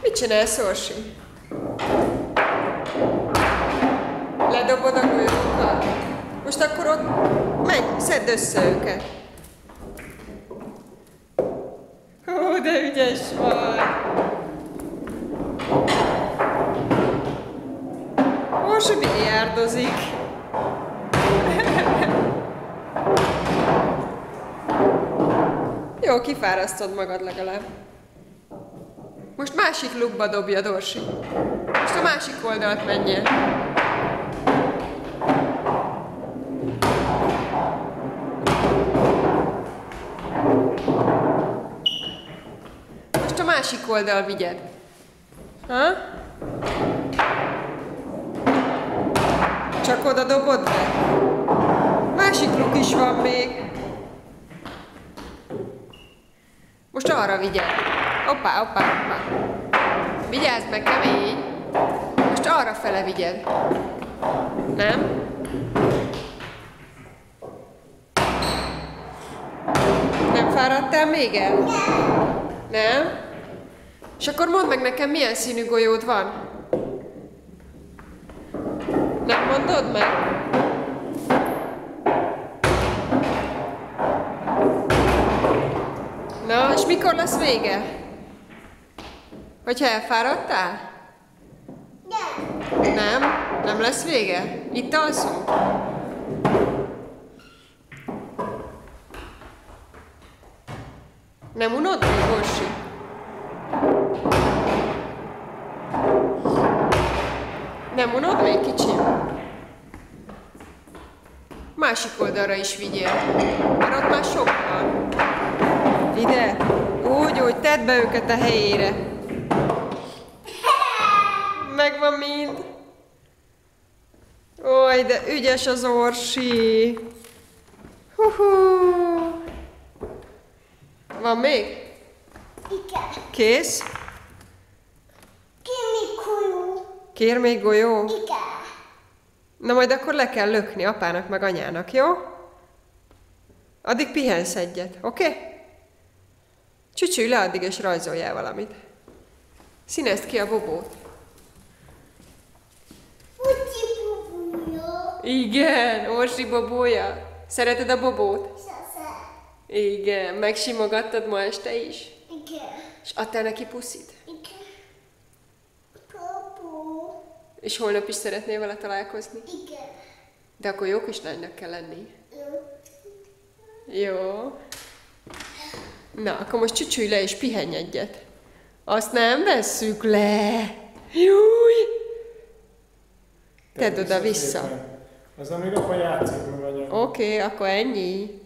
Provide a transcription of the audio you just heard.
Mit csinálsz, Orsi? Ledobod a golyókat? Most akkor ott menj, szedd össze őket. Ó, de ügyes vagy. Orsi biliárdozik. Jó, kifárasztod magad legalább. Most másik lukba dobjad, Orsi. Most a másik oldalt menjél. Most a másik oldal vigyed. Ha? Csak oda dobod be? Másik luk is van még. Most arra vigyed. Hoppá, hoppá, hoppá. Vigyázz meg, kemény. Most arra fele vigyed. Nem? Nem fáradtál még el? Nem? És akkor mondd meg nekem, milyen színű golyód van? Nem mondod meg? Na, és mikor lesz vége? Hogyha elfáradtál? Nem? Nem lesz vége? Itt alszunk? Nem unod még, Orsi? Nem unod még, kicsim? Másik oldalra is vigyél, mert ott már sok van. Ide, úgy, tedd be őket a helyére. Megvan mind. Oj, de ügyes az Orsi. Hú. Van még? Igen. Kész? Kér még golyó. Kér még golyó? Igen. Na majd akkor le kell lökni apának meg anyának, jó? Addig pihensz egyet, oké? Okay? Csücsülj le addig és rajzoljál valamit. Színezd ki a bobót. Fucsi bubúja. Igen, Orsi bobója. Szereted a bobót? Szeszem. Igen, megsimogattad ma este is? Igen. És adtál neki puszit? Igen. Papu. És holnap is szeretnél vele találkozni? Igen. De akkor jó kis lánynak kell lenni. Jó. Na, akkor most csücsülj le és pihenj egyet. Azt nem vesszük le. Júj! Tedd oda vissza. Az, amíg apa játszik meg anya. Oké, akkor ennyi.